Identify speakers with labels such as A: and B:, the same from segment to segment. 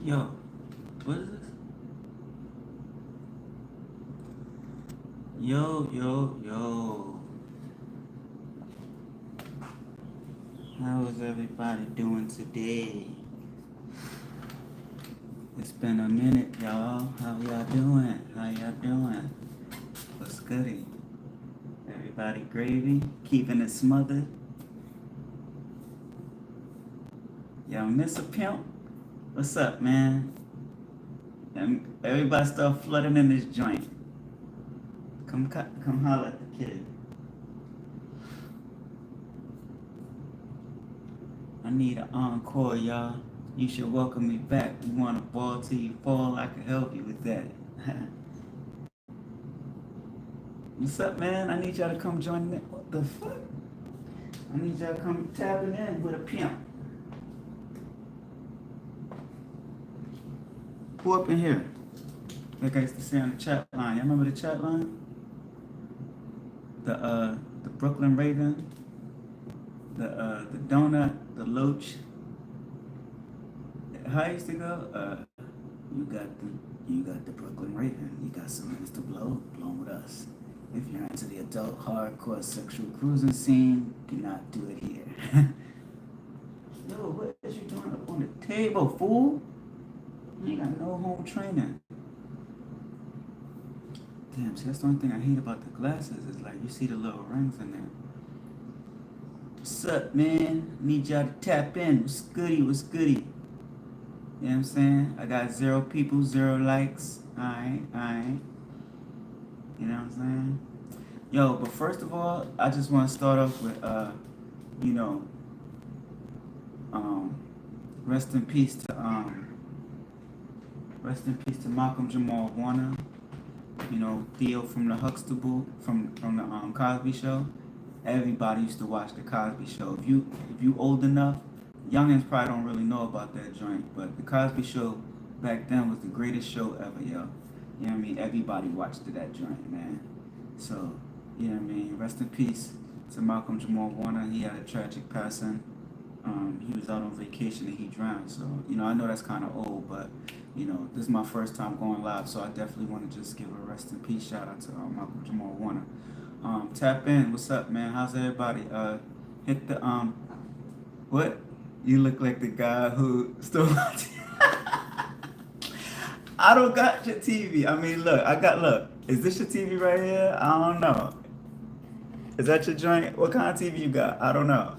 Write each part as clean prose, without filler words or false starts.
A: Yo, what is this? Yo. How is everybody doing today? It's been a minute, y'all. How y'all doing? What's goody? Everybody gravy? Keeping it smothered? Y'all miss a pimp? What's up, man? Everybody start flooding in this joint. Come holler at the kid. I need an encore, y'all. You should welcome me back. You want a ball till you fall? I can help you with that. What's up, man? I need y'all to come join me. What the fuck? I need y'all to come tapping in with a pimp. Who up in here? Like I used to say on the chat line. Y'all remember the chat line? The Brooklyn Raven, the donut, the loach. How I used to go? You got the Brooklyn Raven. You got some minutes to blow with us. If you're into the adult hardcore sexual cruising scene, do not do it here. Yo, what is you doing up on the table, fool? You ain't got no home training. Damn, see, that's the only thing I hate about the glasses is like you see the little rings in there. What's up, man? Need y'all to tap in. What's goody? You know what I'm saying? I got 0 people, 0 likes. Alright. You know what I'm saying? Yo, but first of all, I just want to start off with, you know, rest in peace to Malcolm-Jamal Warner. You know, Theo from the Huxtable, from the Cosby Show. Everybody used to watch the Cosby Show. If you old enough, youngins probably don't really know about that joint, but the Cosby Show back then was the greatest show ever, yo. You know what I mean? Everybody watched that joint, man. So, you know what I mean? Rest in peace to Malcolm-Jamal Warner. He had a tragic passing. He was out on vacation and he drowned. So, you know, I know that's kind of old, but, you know, this is my first time going live, so I definitely want to just give a rest in peace shout out to Malcolm-Jamal Warner. Tap in. What's up, man? How's everybody? Hit the, what? You look like the guy who stole my TV. I don't got your TV. I mean, look. Is this your TV right here? I don't know. Is that your joint? What kind of TV you got? I don't know.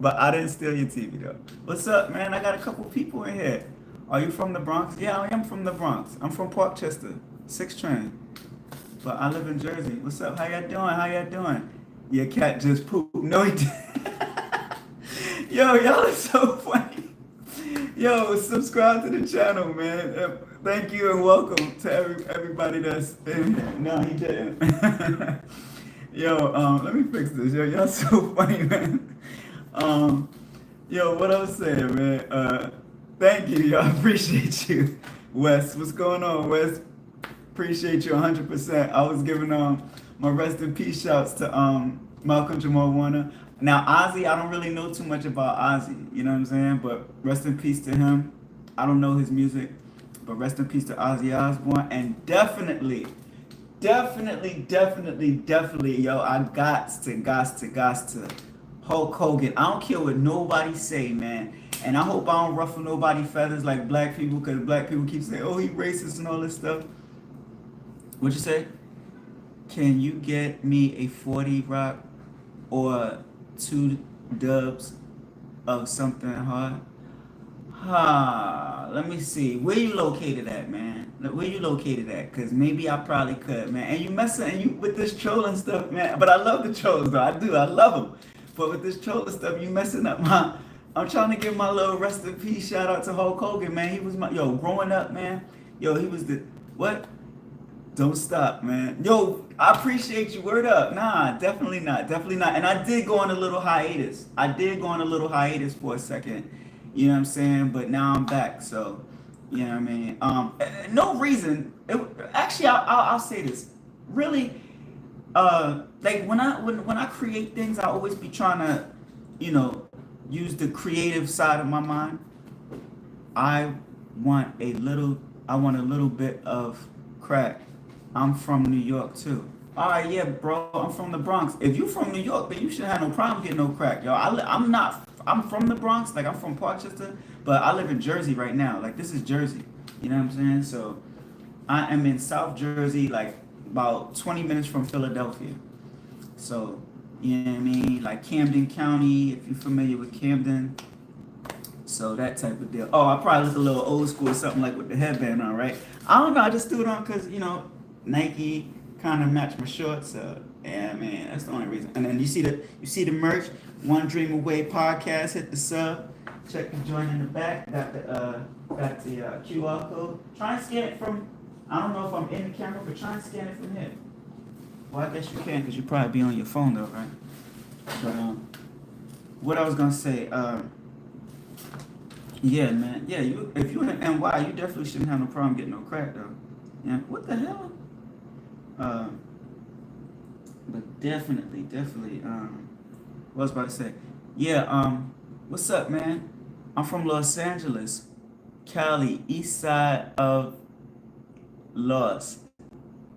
A: But I didn't steal your TV though. What's up, man? I got a couple people in here. Are you from the Bronx? Yeah, I am from the Bronx. I'm from Parkchester, 6 train. But I live in Jersey. What's up? How y'all doing? Your cat just pooped. No, he didn't. Yo, y'all are so funny. Yo, subscribe to the channel, man. Thank you and welcome to everybody that's in here. No, he didn't. Yo, let me fix this. Yo, y'all so funny, man. Yo, what I was saying, man. Thank you, y'all. Appreciate you. Wes, what's going on, Wes? Appreciate you 100%. I was giving my rest in peace shouts to Malcolm-Jamal Warner. Now Ozzy, I don't really know too much about Ozzy, you know what I'm saying? But rest in peace to him. I don't know his music, but rest in peace to Ozzy Osbourne. And definitely, yo, I got to Hulk Hogan. I don't care what nobody say, man. And I hope I don't ruffle nobody's feathers like black people, because black people keep saying, oh, he racist and all this stuff. What'd you say? Can you get me a 40 rock or 2 dubs of something hard? Let me see. Where you located at, man? Where you located at? Cause maybe I probably could, man. And you messing and you with this trolling stuff, man. But I love the trolls though. I do. I love them. But with this trolling stuff, you messing up my. I'm trying to give my little rest in peace shout out to Hulk Hogan, man. He was my growing up, man. Yo, he was the what? Don't stop, man. Yo, I appreciate you. Word up. Nah, definitely not. And I did go on a little hiatus. For a second. You know what I'm saying? But now I'm back. So, you know what I mean? No reason. Actually, I'll say this. Really, like when I create things, I always be trying to, use the creative side of my mind. I want a little, I want a little bit of crack. I'm from New York too. All right, yeah, bro. I'm from the Bronx. If you from New York, then you shouldn't have no problem getting no crack, yo. I'm not. I'm from the Bronx, like I'm from Parkchester, but I live in Jersey right now. Like this is Jersey. You know what I'm saying? So I am in South Jersey, like about 20 minutes from Philadelphia. So you know what I mean? Like Camden County, if you're familiar with Camden. So that type of deal. Oh, I probably look a little old school, something like with the headband on, right? I don't know. I just threw it on because Nike kind of matched my shorts. Yeah, man, that's the only reason. And then you see the merch. One Dream Away podcast. Hit the sub. Check the joint in the back. Got the QR code. Try and scan it from. I don't know if I'm in the camera, but try and scan it from here. Well, I guess you can because you probably be on your phone though, right? But what I was gonna say. Yeah, man. Yeah, if you in NY, you definitely shouldn't have no problem getting no crack though. Yeah. What the hell? Uh, but definitely. What I was about to say. Yeah. What's up, man? I'm from Los Angeles, Cali, east side of Los.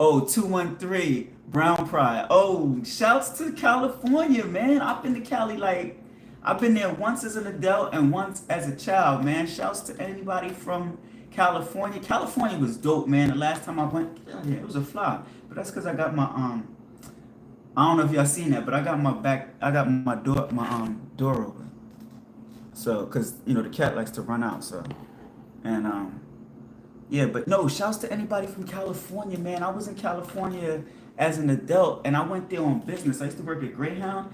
A: Oh, 213 Brown Pride. Oh, shouts to California, man. I've been to Cali like I've been there once as an adult and once as a child, man. Shouts to anybody from California. California was dope, man. The last time I went, yeah, it was a fly. But that's because I got my I don't know if y'all seen that, but I got my door open. So, cause the cat likes to run out, so and yeah, but no, shouts to anybody from California, man. I was in California as an adult and I went there on business. I used to work at Greyhound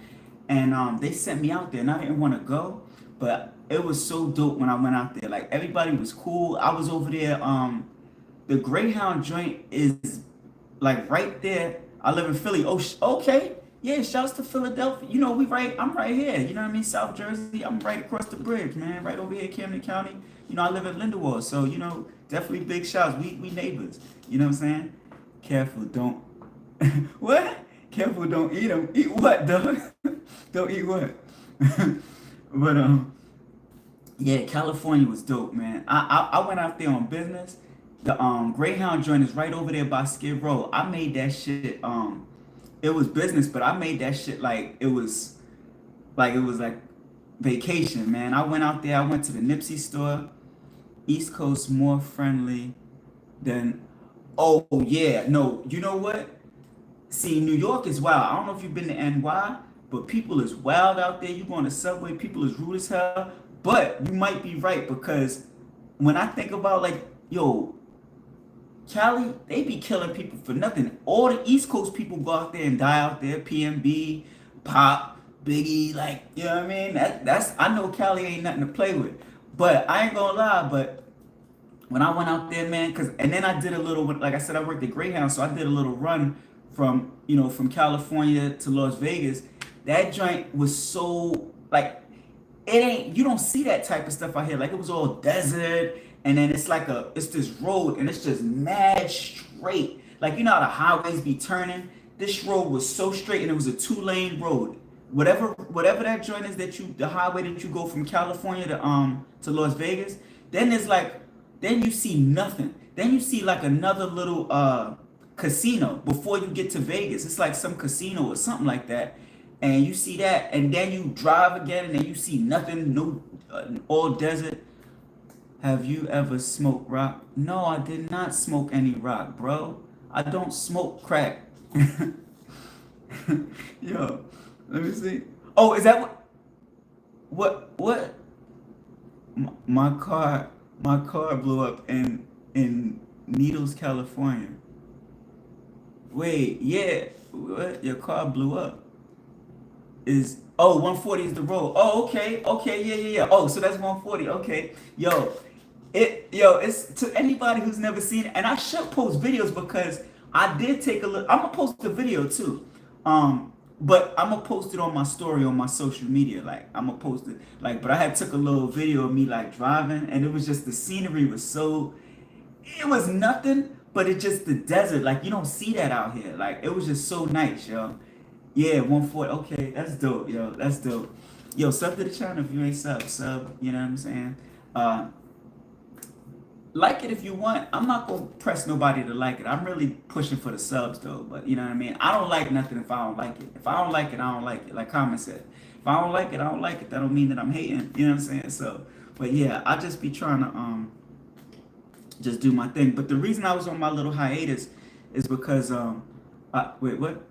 A: and they sent me out there and I didn't want to go, but it was so dope when I went out there. Like everybody was cool. I was over there. The Greyhound joint is like right there. I live in Philly. Oh, okay. Yeah, shouts to Philadelphia. I'm right here. You know what I mean? South Jersey. I'm right across the bridge, man. Right over here, Camden County. I live in Lindenwood. So, definitely big shouts. We neighbors. You know what I'm saying? Careful, don't. What? Careful, don't eat them. Eat what, dog? Don't eat what? But, yeah, California was dope, man. I went out there on business. The Greyhound joint is right over there by Skid Row. I made that shit. It was business, but I made that shit like vacation, man. I went out there. I went to the Nipsey store. East Coast more friendly than. Oh yeah, no. You know what? See, New York is wild. I don't know if you've been to NY, but people is wild out there. You go on the subway, people is rude as hell. But you might be right because when I think about like, yo, Cali, they be killing people for nothing. All the East Coast people go out there and die out there. PMB, Pop, Biggie, like, you know what I mean? That's I know Cali ain't nothing to play with. But I ain't gonna lie, but when I went out there, man, and then I did a little, like I said, I worked at Greyhound, so I did a little run from California to Las Vegas. That joint was so like you don't see that type of stuff out here. Like it was all desert, and then it's this road, and it's just mad straight. Like how the highways be turning. This road was so straight, and it was a 2-lane road. Whatever that joint is the highway that you go from California to Las Vegas. Then you see nothing. Then you see like another little casino before you get to Vegas. It's like some casino or something like that. And you see that, and then you drive again, and then you see nothing, no, all desert. Have you ever smoked rock? No, I did not smoke any rock, bro. I don't smoke crack. Yo, let me see. Oh, is that what? My car blew up in Needles, California. Wait, yeah, what? Your car blew up? 140 is the road. Oh, okay, yeah. Oh, so that's 140. Okay, it's to anybody who's never seen it, and I should post videos because I did take a look. I'm gonna post the video too, but I'm gonna post it on my story on my social media. Like I'm gonna post it, but I had took a little video of me like driving, and it was just the scenery was so. It was nothing, but it just the desert. Like you don't see that out here. Like it was just so nice, yo. Yeah, 140. Okay, that's dope, yo. That's dope. Yo, sub to the channel if you ain't sub. You know what I'm saying? Uh, like it if you want. I'm not gonna press nobody to like it. I'm really pushing for the subs though. But you know what I mean. I don't like nothing if I don't like it. If I don't like it, I don't like it. Like Common said, if I don't like it, I don't like it. That don't mean that I'm hating. You know what I'm saying? So, but yeah, I just be trying to just do my thing. But the reason I was on my little hiatus is because wait, what?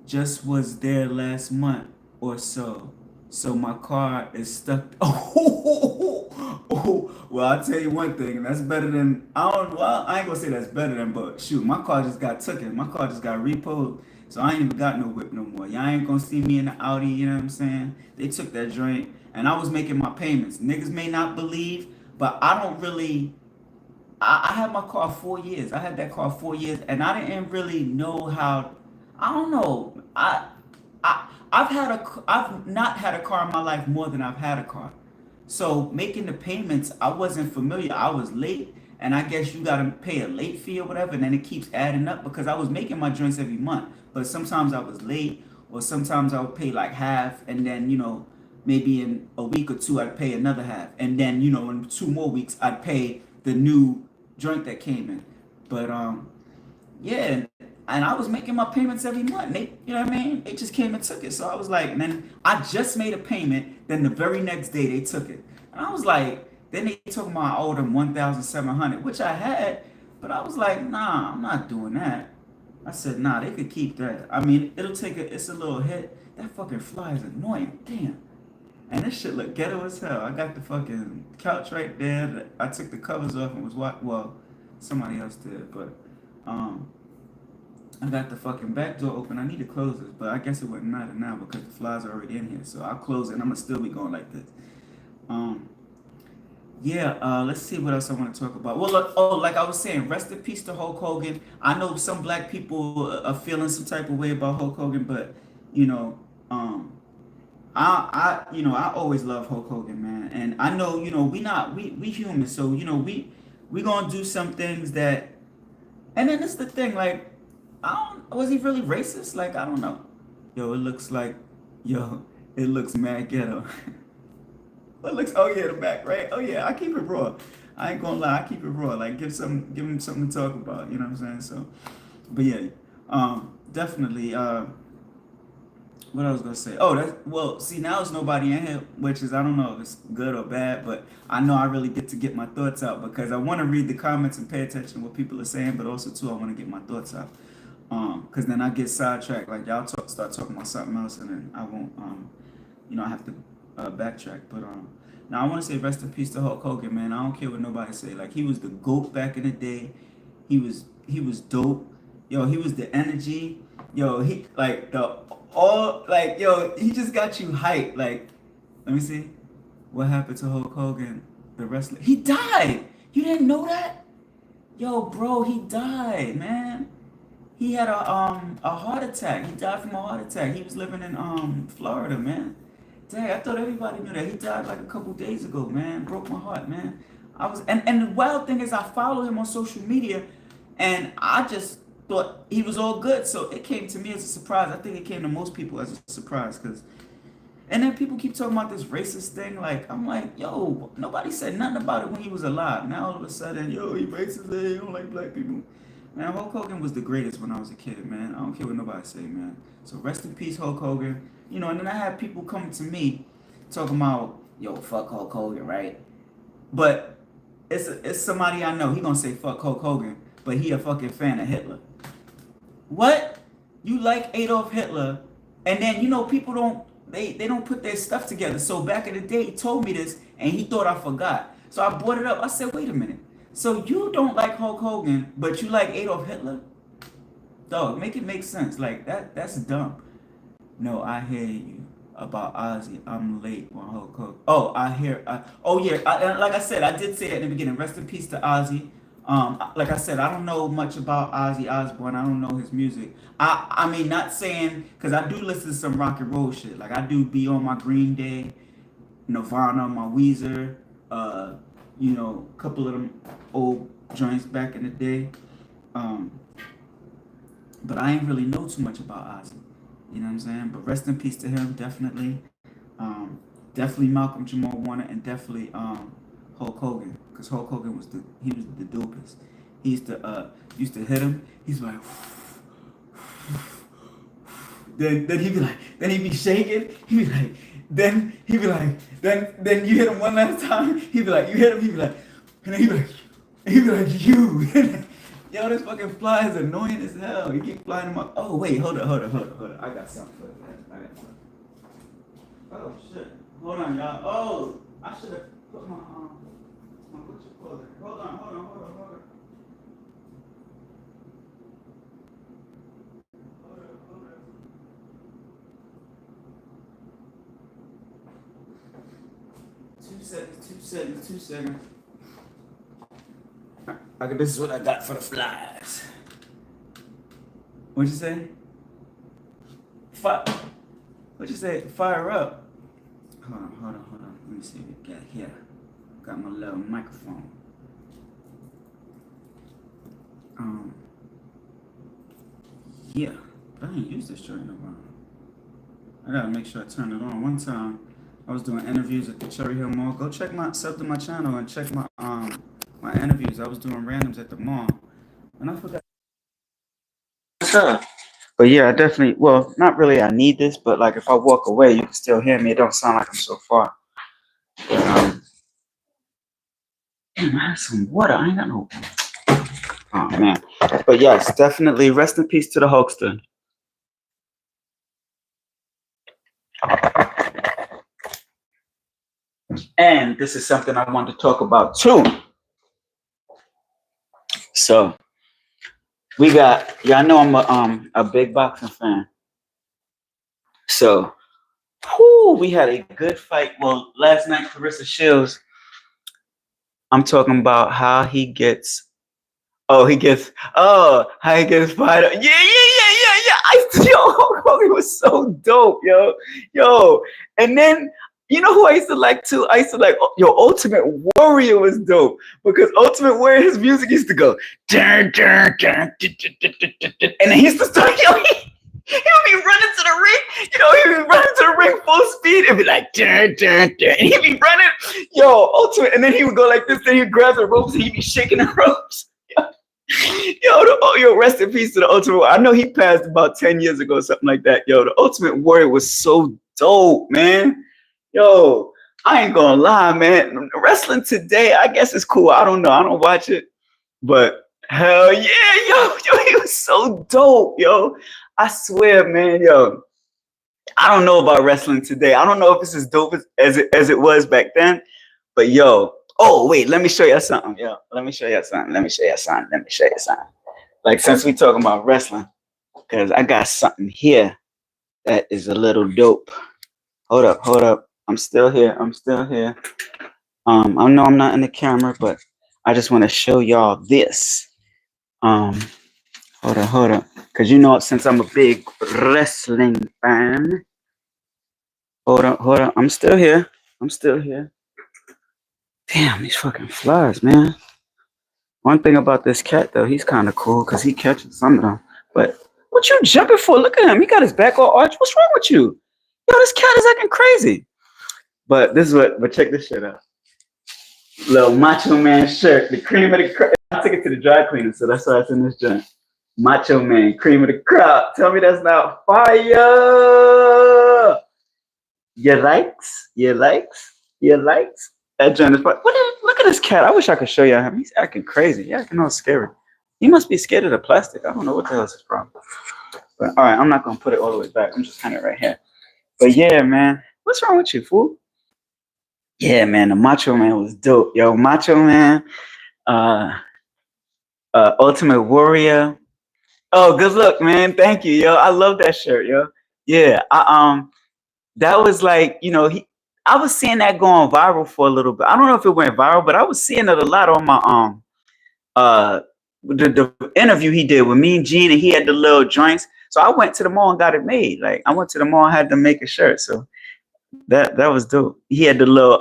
A: Just was there last month or so. So my car is stuck. Oh, well, I'll tell you one thing, and that's better than I don't. Well, I ain't gonna say that's better than, but shoot, my car just got taken. My car just got repoed, so I ain't even got no whip no more. Y'all ain't gonna see me in the Audi. You know what I'm saying? They took that joint, and I was making my payments. Niggas may not believe, but I don't really. I had my car 4 years. I had that car 4 years, and I didn't really know how. I don't know. I've not had a car in my life more than I've had a car. So making the payments, I wasn't familiar. I was late, and I guess you gotta pay a late fee or whatever, and then it keeps adding up because I was making my joints every month. But sometimes I was late, or sometimes I would pay like half, and then maybe in a week or two I'd pay another half, and then in 2 more weeks I'd pay the new joint that came in. But yeah, and I was making my payments every month. They, you know what I mean? They just came and took it. So I was like, and then I just made a payment. Then the very next day they took it, and I was like, then they took my I owed them 1,700, which I had, but I was like, nah, I'm not doing that. I said, nah, they could keep that. I mean, it's a little hit. That fucking fly is annoying. Damn. And this shit look ghetto as hell. I got the fucking couch right there. I took the covers off and was well, somebody else did, but um. I got the fucking back door open. I need to close this, but I guess it wouldn't matter now because the flies are already in here. So I'll close it and I'm gonna still be going like this. Um, yeah, let's see what else I want to talk about. Well, look, like I was saying, rest in peace to Hulk Hogan. I know some black people are feeling some type of way about Hulk Hogan, but you know, um, I always love Hulk Hogan, man. And I know, we human, so we gonna do some things that, and then it's the thing, like. Was he really racist? Like, I don't know. It looks mad ghetto. Oh yeah, the back, right? Oh yeah, I keep it raw. I ain't gonna lie, I keep it raw. Like, give him something to talk about. You know what I'm saying? So, but yeah, definitely. What I was gonna say? Oh, see, now there's nobody in here, which is I don't know if it's good or bad, but I know I really get my thoughts out because I want to read the comments and pay attention to what people are saying, but also too I want to get my thoughts out. Cause then I get sidetracked. Like y'all start talking about something else, and then I won't. I have to backtrack. But now I want to say rest in peace to Hulk Hogan, man. I don't care what nobody say. Like he was the GOAT back in the day. He was dope. Yo, he was the energy. Yo, he like the all like yo. He just got you hyped. Like, let me see, what happened to Hulk Hogan, the wrestler? He died. You didn't know that? Yo, bro, he died, man. He had a heart attack. He died from a heart attack. He was living in Florida, man. Dang, I thought everybody knew that. He died like a couple days ago, man. Broke my heart, man. And the wild thing is I follow him on social media and I just thought he was all good. So it came to me as a surprise. I think it came to most people as a surprise because and then people keep talking about this racist thing. Like, I'm like, yo, nobody said nothing about it when he was alive. Now all of a sudden, yo, he racist, he don't like black people. Man, Hulk Hogan was the greatest when I was a kid, man. I don't care what nobody say, man. So rest in peace, Hulk Hogan. And then I have people coming to me talking about, yo, fuck Hulk Hogan, right? But it's somebody I know. He gonna say fuck Hulk Hogan, but he a fucking fan of Hitler. What? You like Adolf Hitler, and then people they don't put their stuff together. So back in the day, he told me this, and he thought I forgot. So I brought it up. I said, wait a minute. So you don't like Hulk Hogan, but you like Adolf Hitler? Dog, make it make sense. Like that's dumb. No, I hear you about Ozzy. I'm late on Hulk Hogan. Oh, like I said, I did say that in the beginning. Rest in peace to Ozzy. Like I said, I don't know much about Ozzy Osbourne. I don't know his music. I mean, not saying because I do listen to some rock and roll shit. Like I do be on my Green Day, Nirvana, my Weezer. A couple of them old joints back in the day. But I ain't really know too much about Ozzy. You know what I'm saying? But rest in peace to him, definitely. Definitely Malcolm-Jamal Warner, and definitely Hulk Hogan, because Hulk Hogan was the dopest. He used to hit him. He's like, then he'd be shaking. He'd be like, then you hit him one last time. He'd be like, you hit him. He'd be like, and then he'd be like, you. Yo, this fucking fly is annoying as hell. He keep flying him up. Oh wait, hold up. I got something for you. Oh shit. Hold on, y'all. Oh, I should have put my what you call it? Hold on. Two seconds. Okay, this is what I got for the flies. What'd you say? What'd you say? Fire up. Hold on. Let me see what we got here. Got my little microphone. Yeah, but I ain't used this shirt in a while. I gotta make sure I turn it on. One time, I was doing interviews at the Cherry Hill Mall. Go sub to my channel and check my my interviews. I was doing randoms at the mall, and I forgot. Sure. But yeah, I definitely. Well, not really. I need this, but like if I walk away, you can still hear me. It don't sound like I'm so far. But, damn, I have some water. I ain't got no. Oh man. But yes, definitely. Rest in peace to the Hulkster. And this is something I wanted to talk about too. So we got, y'all know I'm a big boxing fan. So we had a good fight. Well, last night, Clarissa Shields, I'm talking about how he gets how he gets fired up. Yeah. Hogan was so dope, yo. And then you know who I used to like too? I used to like Ultimate Warrior was dope because Ultimate Warrior, his music used to go dun, dun, dun, dun, dun, dun, dun, dun, dun. And then he used to start he would be running to the ring, he'd be running to the ring full speed and be like dun, dun, dun. And he'd be running, Ultimate, and then he would go like this, then he'd grab the ropes and he'd be shaking the ropes. Rest in peace to the Ultimate Warrior. I know he passed about 10 years ago, something like that. The Ultimate Warrior was so dope, man. I ain't gonna lie, man. Wrestling today, I guess it's cool. I don't know. I don't watch it. But hell yeah, he was so dope, I swear, man, I don't know about wrestling today. I don't know if it's as dope as it was back then. But oh wait, let me show you something, Let me show you something. Like since we talking about wrestling, because I got something here that is a little dope. Hold up. I'm still here. I know I'm not in the camera, but I just want to show y'all this. Hold up. Because since I'm a big wrestling fan. Hold up. I'm still here. Damn, these fucking flies, man. One thing about this cat, though, he's kind of cool because he catches some of them. But what you jumping for? Look at him. He got his back all arched. What's wrong with you? This cat is acting crazy. But check this shit out. Little Macho Man shirt, the cream of the crop. I took it to the dry cleaner, so that's why it's in this joint. Macho Man, cream of the crop. Tell me that's not fire. You likes? That joint is fire. Look at this cat. I wish I could show you him. He's acting crazy. He's acting all scary. He must be scared of the plastic. I don't know what the hell is his problem. But all right, I'm not gonna put it all the way back. I'm just hanging it right here. But yeah, man. What's wrong with you, fool? Yeah, man, the Macho Man was dope. Macho Man, Ultimate Warrior. Oh, good luck, man. Thank you, I love that shirt, Yeah, that was like, I was seeing that going viral for a little bit. I don't know if it went viral, but I was seeing it a lot on my the interview he did with Mean Gene, and he had the little joints. So I went to the mall and got it made. Like I went to the mall and had to make a shirt. So that was dope. He had the little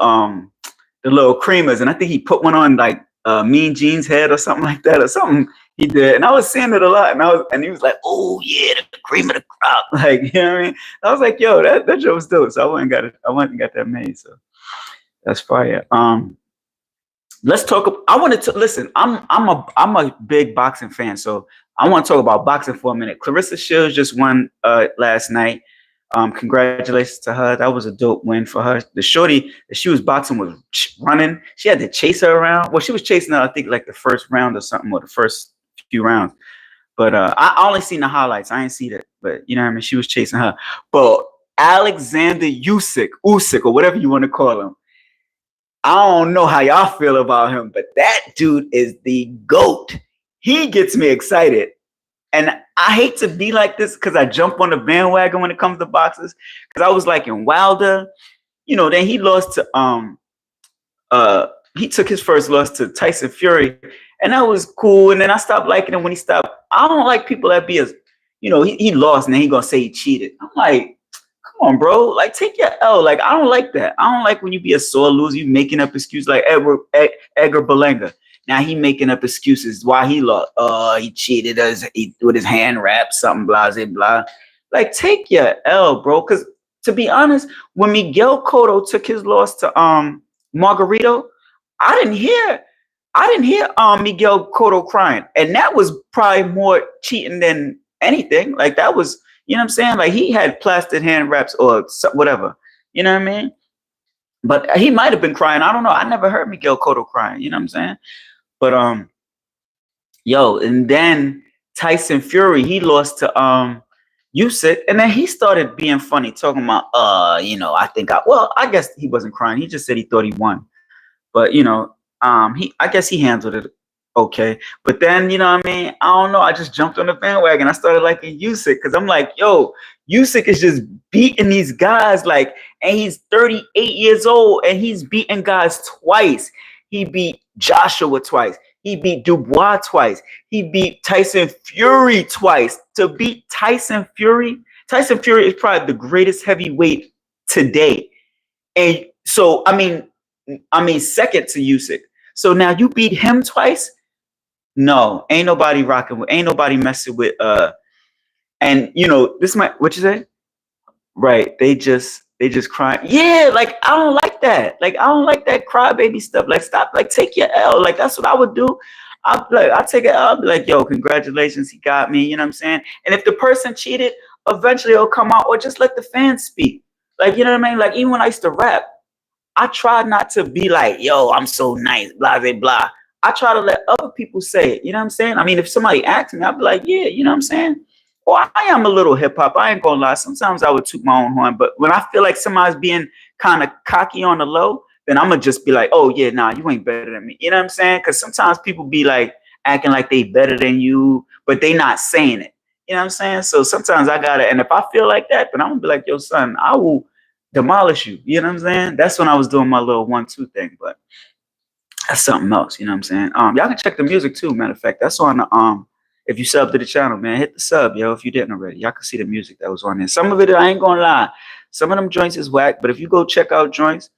A: creamers, and I think he put one on like Mean Gene's head or something like that, or something he did. And I was seeing it a lot, and he was like, "Oh yeah, the cream of the crop," like you know what I mean. I was like, "Yo, that joke was dope." So I went and got that made. So that's fire.
B: let's talk. I wanted to listen. I'm a big boxing fan, so I want to talk about boxing for a minute. Clarissa Shields just won last night. Congratulations to her. That was a dope win for her. The shorty that she was boxing was running. She had to chase her around. Well, she was chasing her, I think, like the first round or something, or the first few rounds. But I only seen the highlights. I ain't see that. But you know what I mean? She was chasing her. But Alexander Usyk, or whatever you want to call him. I don't know how y'all feel about him, but that dude is the GOAT. He gets me excited. And I hate to be like this because I jump on the bandwagon when it comes to boxers. Because I was like in Wilder, then he lost to he took his first loss to Tyson Fury, and that was cool. And then I stopped liking him when he stopped. I don't like people that be as, he lost and then he gonna say he cheated. I'm like, come on, bro. Like, take your L. Like, I don't like that. I don't like when you be a sore loser, you making up excuses like Edgar Berlanga. Now he making up excuses why he lost. He cheated us with his hand wrap, something blah, blah, blah. Like, take your L, bro. Because to be honest, when Miguel Cotto took his loss to Margarito, I didn't hear Miguel Cotto crying. And that was probably more cheating than anything. Like, that was, you know what I'm saying? Like, he had plastic hand wraps or whatever. You know what I mean? But he might have been crying. I don't know. I never heard Miguel Cotto crying. You know what I'm saying? But and then Tyson Fury, he lost to Usyk, and then he started being funny, talking about I guess he wasn't crying. He just said he thought he won. But I guess he handled it okay. But then, you know what I mean? I don't know. I just jumped on the bandwagon. I started liking Usyk because I'm like, yo, Usyk is just beating these guys, like, and he's 38 years old and he's beating guys twice. He beat Joshua twice. He beat Dubois twice. He beat Tyson Fury twice. To beat Tyson Fury is probably the greatest heavyweight today. And so, I mean, second to Usyk. So now you beat him twice? No, ain't nobody messing with and this might, what you say? Right. They just cry. Yeah, like, I don't like that. Like, I don't like that crybaby stuff. Like, stop, like, take your L. Like, that's what I would do. I take it L, I'll be like, yo, congratulations, he got me, you know what I'm saying? And if the person cheated, eventually it'll come out, or just let the fans speak. Like, you know what I mean? Like, even when I used to rap, I try not to be like, yo, I'm so nice, blah, blah, blah. I try to let other people say it. You know what I'm saying? I mean, if somebody asks me, I'll be like, yeah, you know what I'm saying? Or I am a little hip hop. I ain't gonna lie. Sometimes I would toot my own horn, but when I feel like somebody's being kind of cocky on the low, then I'm gonna just be like, oh yeah, nah, you ain't better than me. You know what I'm saying? Because sometimes people be like acting like they better than you, but they not saying it. You know what I'm saying? So sometimes I gotta, and if I feel like that, then I'm gonna be like, yo, son, I will demolish you. You know what I'm saying? That's when I was doing my little 1-2 thing, but that's something else. You know what I'm saying? Y'all can check the music too. Matter of fact, that's on the if you sub to the channel, man, hit the sub, yo. If you didn't already, y'all can see the music that was on there. Some of it, I ain't gonna lie, some of them joints is whack. But if you go check out joints,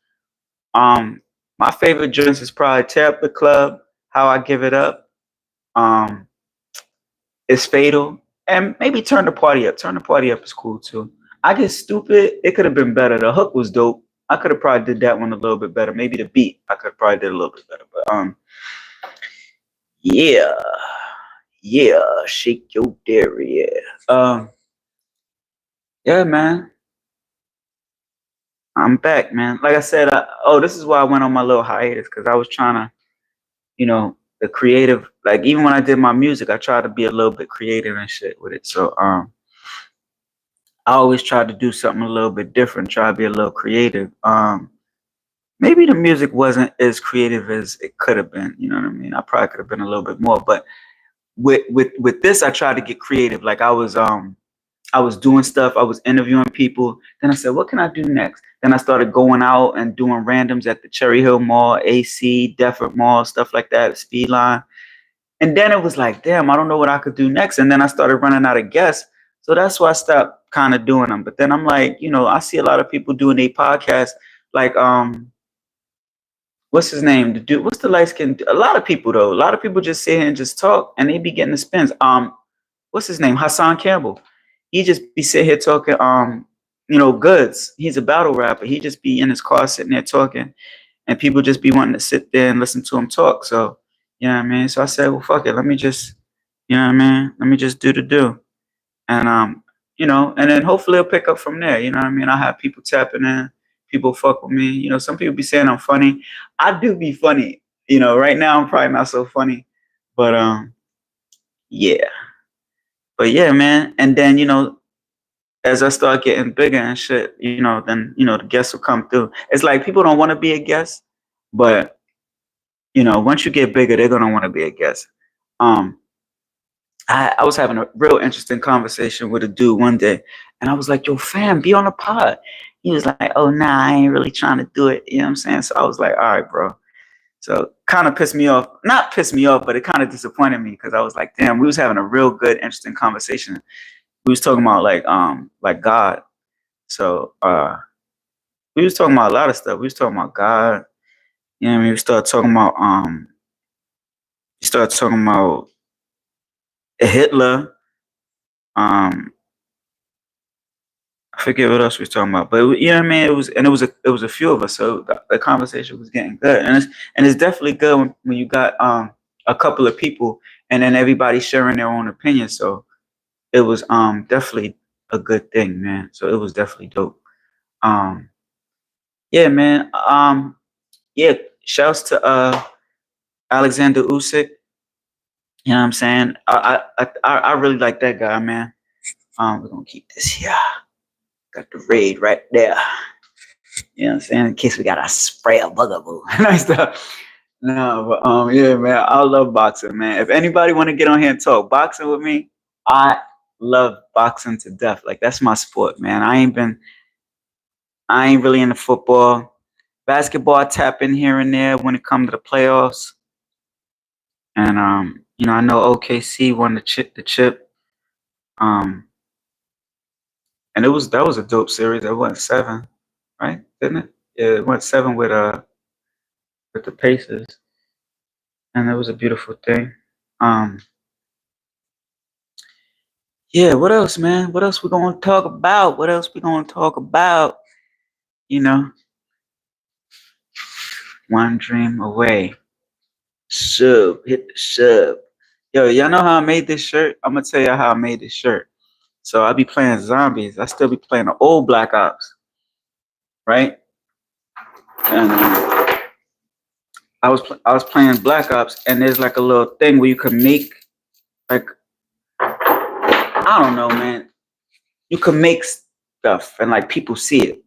B: my favorite joints is probably Tear Up the Club, How I Give It Up, It's Fatal, and maybe Turn the Party Up. Turn the Party Up is cool too. I Get Stupid, it could have been better. The hook was dope. I could have probably did that one a little bit better. Maybe the beat, I could have probably did a little bit better. But yeah. Yeah, shake your dairy. Yeah. Yeah, man. I'm back, man. Like I said, this is why I went on my little hiatus, because I was trying to, the creative, like, even when I did my music, I tried to be a little bit creative and shit with it. So I always tried to do something a little bit different, try to be a little creative. Maybe the music wasn't as creative as it could have been, you know what I mean? I probably could have been a little bit more, but with this, I tried to get creative. Like, I was doing stuff, I was interviewing people. Then I said, what can I do next? Then I started going out and doing randoms at the Cherry Hill Mall, AC, Defford Mall, stuff like that, Speedline. And then it was like, damn, I don't know what I could do next. And then I started running out of guests. So that's why I stopped kind of doing them. But then I'm like, I see a lot of people doing a podcast, like what's his name? The dude, what's the light skin? A lot of people though. A lot of people just sit here and just talk, and they be getting the spins. What's his name? Hassan Campbell. He just be sitting here talking. Goods. He's a battle rapper. He just be in his car sitting there talking, and people just be wanting to sit there and listen to him talk. So, you know what I mean? So I said, well, fuck it. Let me just, you know what I mean? Let me just do the do. And, and then hopefully it'll pick up from there. You know what I mean? I have people tapping in, people fuck with me. Some people be saying I'm funny. I do be funny. Right now I'm probably not so funny, but, yeah. But yeah, man. And then, as I start getting bigger and shit, then, the guests will come through. It's like people don't want to be a guest, but, once you get bigger, they're going to want to be a guest. I was having a real interesting conversation with a dude one day, and I was like, yo, fam, be on the pod. He was like, oh, nah, I ain't really trying to do it. You know what I'm saying? So I was like, all right, bro. So kind of pissed me off. Not pissed me off, but it kind of disappointed me because I was like, damn, we was having a real good, interesting conversation. We was talking about like God. So we was talking about a lot of stuff. We was talking about God. You know what I mean? We started talking about Hitler. I forget what else we was talking about, but you know what I mean. It was a few of us, so the conversation was getting good, and it's definitely good when you got a couple of people, and then everybody sharing their own opinion. So it was definitely a good thing, man. So it was definitely dope. Yeah, man. Yeah. Shouts to Alexander Usyk. You know what I'm saying? I really like that guy, man. We're gonna keep this here. Got the raid right there. You know what I'm saying? In case we gotta spray a bugaboo. Nice stuff. No, but yeah, man. I love boxing, man. If anybody wanna get on here and talk boxing with me, I love boxing to death. Like that's my sport, man. I ain't really into football. Basketball I tap in here and there when it comes to the playoffs. And I know OKC won the chip. And that was a dope series. It went 7, right? Didn't it? Yeah, it went 7 with the Pacers. And it was a beautiful thing. Yeah, what else, man? What else we gonna talk about? What else we gonna talk about? One dream away. Hit the sub. Yo, y'all know how I made this shirt? I'm gonna tell you how I made this shirt. So I be playing zombies. I still be playing the old Black Ops, right? And I was playing Black Ops, and there's like a little thing where you can make like I don't know, man. You can make stuff, and like people see it.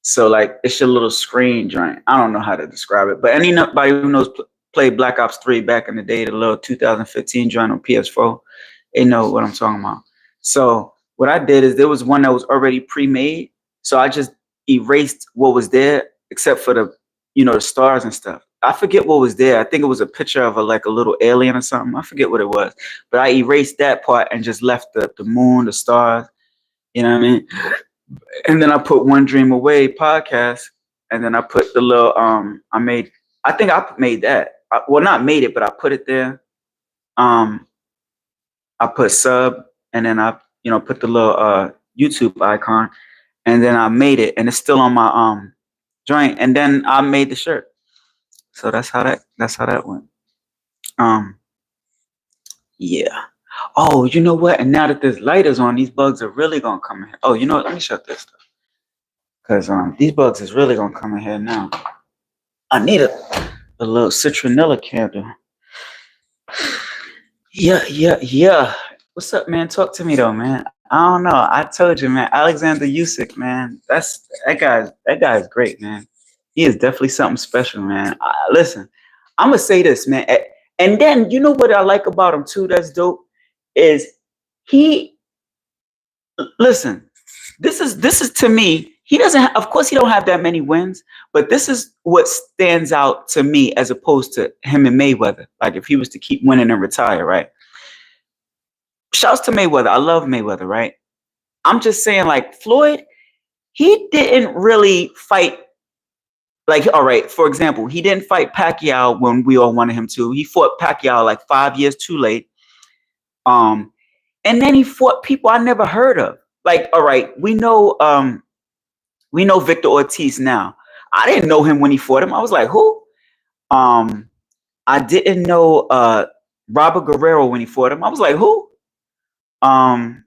B: So like it's your little screen joint. I don't know how to describe it, but anybody who knows played Black Ops 3 back in the day, the little 2015 joint on PS4, they know what I'm talking about. So what I did is there was one that was already pre-made, so I just erased what was there except for the stars and stuff. I forget what was there. I think it was a picture of a little alien or something. I forget what it was, but I erased that part and just left the moon, the stars. You know what I mean? And then I put One Dream Away podcast, and then I put the little I think I made that. Well, not made it, but I put it there. I put sub, and then I put the little YouTube icon, and then I made it, and it's still on my joint, and then I made the shirt. So that's how that went. Yeah. Oh, you know what? And now that this light is on, these bugs are really gonna come in here. Oh, you know what? Let me shut this stuff. Cause these bugs is really gonna come in here now. I need a little citronella candle. Yeah. What's up, man? Talk to me though, man. I don't know. I told you, man. Alexander Usyk, man. That guy is great, man. He is definitely something special, man. Listen, I'm gonna say this, man. And then you know what I like about him too? That's dope. Is he? Listen, this is to me. He doesn't. Of course, he don't have that many wins, but this is what stands out to me as opposed to him and Mayweather. Like if he was to keep winning and retire, right? Shouts to Mayweather. I love Mayweather, right? I'm just saying, like Floyd, he didn't really fight. Like, all right, for example, he didn't fight Pacquiao when we all wanted him to. He fought Pacquiao like 5 years too late. And then he fought people I never heard of. Like, all right, we know Victor Ortiz now. I didn't know him when he fought him. I was like, who? Um, I didn't know Robert Guerrero when he fought him. I was like, who? Um,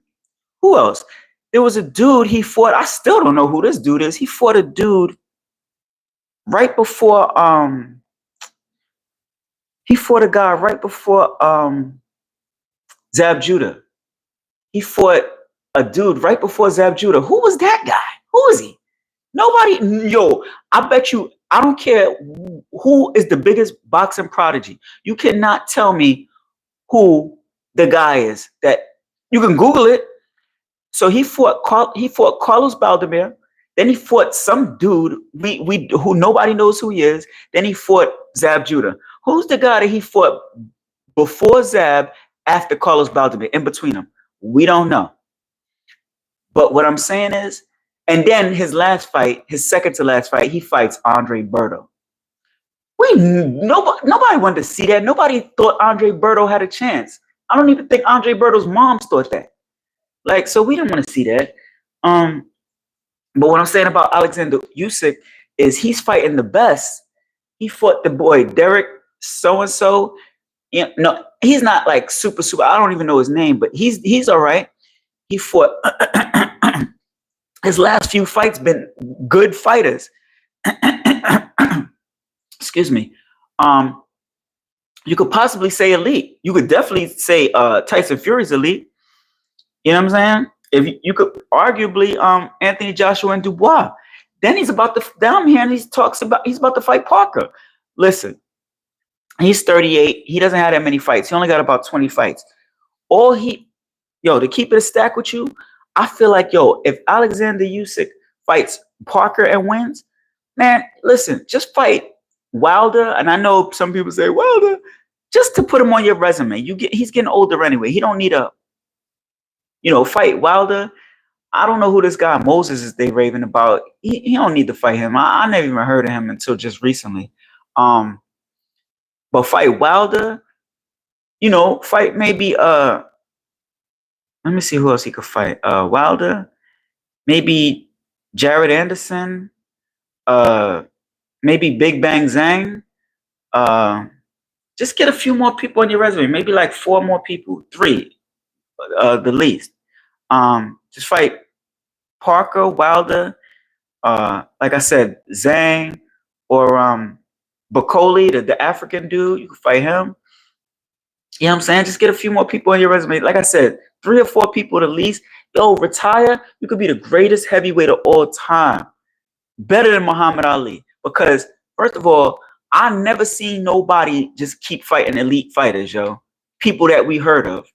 B: who else? There was a dude he fought. I still don't know who this dude is. He fought a dude right before he fought a guy right before Zab Judah. He fought a dude right before Zab Judah. Who was that guy? Who is he? Nobody. Yo, I bet you. I don't care who is the biggest boxing prodigy. You cannot tell me who the guy is. That you can Google it. So he fought Carlos Baldomir. Then he fought some dude we who nobody knows who he is. Then he fought Zab Judah. Who's the guy that he fought before Zab, after Carlos Baldomir, in between them? We don't know. But what I'm saying is, and then his last fight, his second to last fight, he fights Andre Berto. Nobody wanted to see that. Nobody thought Andre Berto had a chance. I don't even think Andre Berto's mom thought that. Like, so we didn't want to see that. But what I'm saying about Alexander Usyk is he's fighting the best. He fought the boy Derek so-and-so. No, he's not like super. I don't even know his name, but he's all right. He fought his last few fights been good fighters. Excuse me. You could possibly say elite. You could definitely say Tyson Fury's elite. You know what I'm saying? If you could arguably Anthony Joshua and Dubois. Then he's about to down here and he's about to fight Parker. Listen, he's 38. He doesn't have that many fights. He only got about 20 fights. To keep it a stack with you, I feel like, if Alexander Usyk fights Parker and wins, man, listen, just fight Wilder. And I know some people say Wilder, just to put him on your resume. He's getting older anyway. He don't need a, fight Wilder. I don't know who this guy Moses is they raving about. He don't need to fight him. I never even heard of him until just recently. But fight Wilder, fight maybe let me see who else he could fight. Wilder, maybe Jared Anderson, maybe Big Bang Zhang. Just get a few more people on your resume. Maybe like 4 more people, 3, the least. Just fight Parker, Wilder, like I said, Zhang, or Bacoli, the African dude. You can fight him. You know what I'm saying? Just get a few more people on your resume. Like I said, 3 or 4 people at least. Retire. You could be the greatest heavyweight of all time. Better than Muhammad Ali. Because, first of all, I never seen nobody just keep fighting elite fighters, people that we heard of.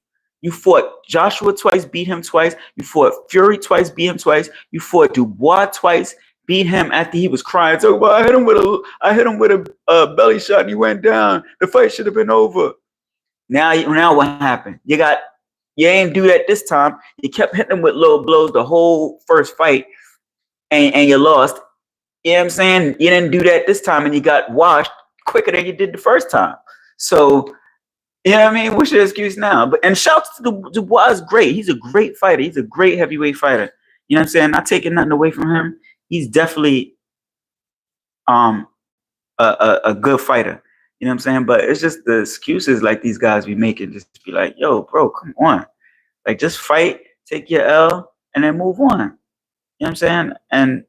B: You fought Joshua twice, beat him twice. You fought Fury twice, beat him twice. You fought Dubois twice, beat him after he was crying. So, I hit him with a belly shot and he went down. The fight should have been over. Now what happened? You ain't do that this time. You kept hitting him with low blows the whole first fight, and you lost. You know what I'm saying? You didn't do that this time, and you got washed quicker than you did the first time. So, you know what I mean? What's your excuse now? And shouts to Dubois is great. He's a great fighter. He's a great heavyweight fighter. You know what I'm saying? Not taking nothing away from him. He's definitely a good fighter. You know what I'm saying? But it's just the excuses like these guys be making. Just be like, yo, bro, come on. Like, just fight, take your L, and then move on. You know what I'm saying? And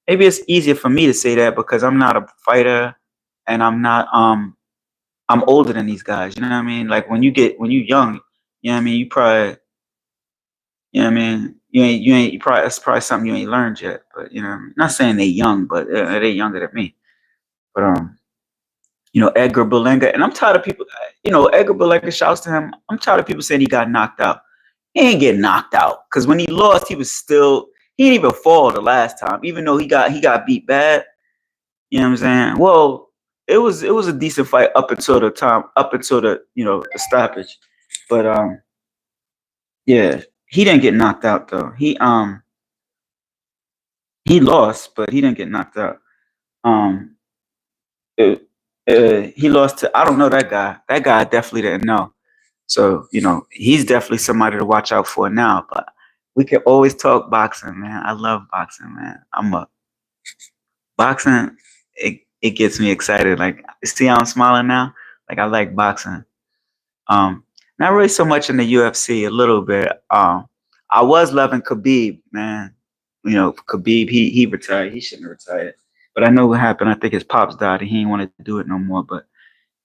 B: maybe it's easier for me to say that because I'm not a fighter and I'm not I'm older than these guys. You know what I mean? Like when you young, you know what I mean, you probably, you know what I mean, you probably, that's probably something you ain't learned yet. But not saying they young, but they're younger than me. But Edgar Berlanga, and I'm tired of people, Edgar Berlanga, shouts to him. I'm tired of people saying he got knocked out. He ain't get knocked out because when he lost, he didn't even fall the last time, even though he got beat bad. You know what I'm saying? Well, it was a decent fight up until the the stoppage. But yeah, he didn't get knocked out though. He lost, but he didn't get knocked out. He lost to, I don't know that guy. That guy definitely didn't know. So, he's definitely somebody to watch out for now. But we can always talk boxing, man. I love boxing, man. Boxing it gets me excited. Like, see how I'm smiling now? Like, I like boxing. Not really so much in the UFC, a little bit. I was loving Khabib, man. You know, Khabib, he retired. He shouldn't have retired. But I know what happened. I think his pops died and he didn't want to do it no more. But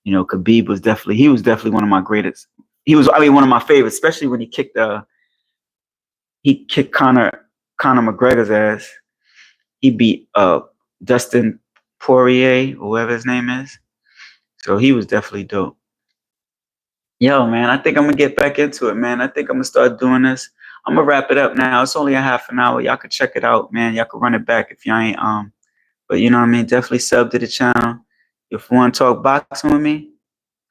B: you know, Khabib he was definitely one of my greatest. I mean, one of my favorites, especially when he kicked Conor McGregor's ass. He beat Dustin Poirier, whoever his name is. So he was definitely dope. Yo, man, I think I'm gonna get back into it, man. I think I'm gonna start doing this. I'm gonna wrap it up now. It's only a half an hour. Y'all can check it out, man. Y'all can run it back if y'all ain't but you know what I mean? Definitely sub to the channel. If you want to talk boxing with me,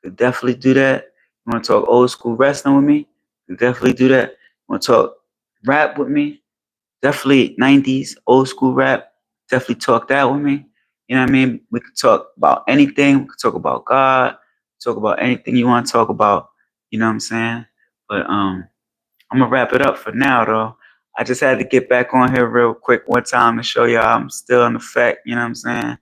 B: you definitely do that. You want to talk old school wrestling with me, you definitely do that. You want to talk rap with me, definitely 90s old school rap. Definitely talk that with me. You know what I mean? We could talk about anything. We could talk about God, talk about anything you want to talk about. You know what I'm saying? But I'm gonna wrap it up for now though. I just had to get back on here real quick one time to show y'all I'm still in effect, you know what I'm saying?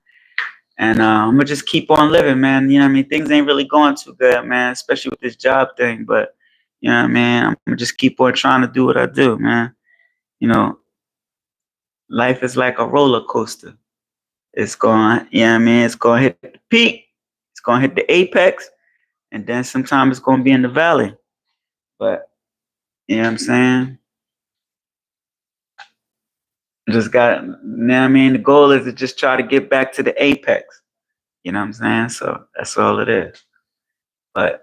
B: And I'm gonna just keep on living, man. You know what I mean? Things ain't really going too good, man, especially with this job thing. But you know what I mean? I'm gonna just keep on trying to do what I do, man. You know, life is like a roller coaster. It's going, you know what I mean? It's going to hit the peak. It's going to hit the apex. And then sometimes it's going to be in the valley. But, you know what I'm saying? Just got, you know what I mean? The goal is to just try to get back to the apex. You know what I'm saying? So that's all it is. But,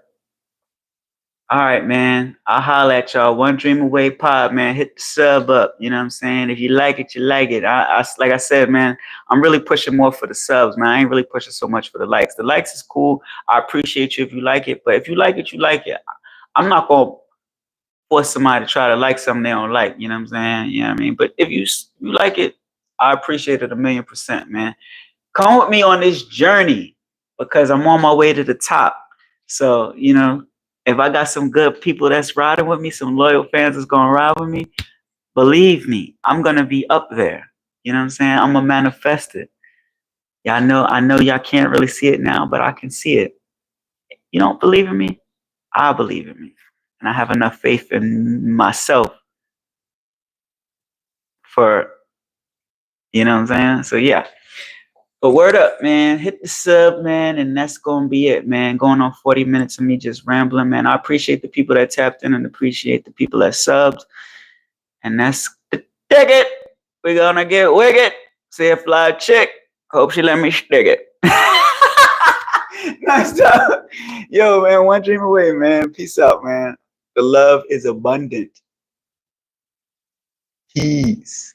B: all right, man. I'll holler at y'all. One Dream Away Pod, man. Hit the sub up. You know what I'm saying? If you like it, you like it. Like I said, man, I'm really pushing more for the subs, man. I ain't really pushing so much for the likes. The likes is cool. I appreciate you if you like it. But if you like it, you like it. I'm not going to force somebody to try to like something they don't like. You know what I'm saying? You know what I mean? But if you like it, I appreciate it 1,000,000%, man. Come with me on this journey because I'm on my way to the top. So, you know, if I got some good people that's riding with me, some loyal fans that's going to ride with me, believe me, I'm going to be up there. You know what I'm saying? I'm going to manifest it. Yeah, I know y'all can't really see it now, but I can see it. You don't believe in me? I believe in me. And I have enough faith in myself for, you know what I'm saying? So, yeah. But word up, man. Hit the sub, man, and that's gonna be it, man. Going on 40 minutes of me just rambling, man. I appreciate the people that tapped in and appreciate the people that subbed. And that's the ticket. We're gonna get wicked. See a fly chick. Hope she let me stick it. Nice job. Yo, man, one dream away, man. Peace out, man. The love is abundant. Peace.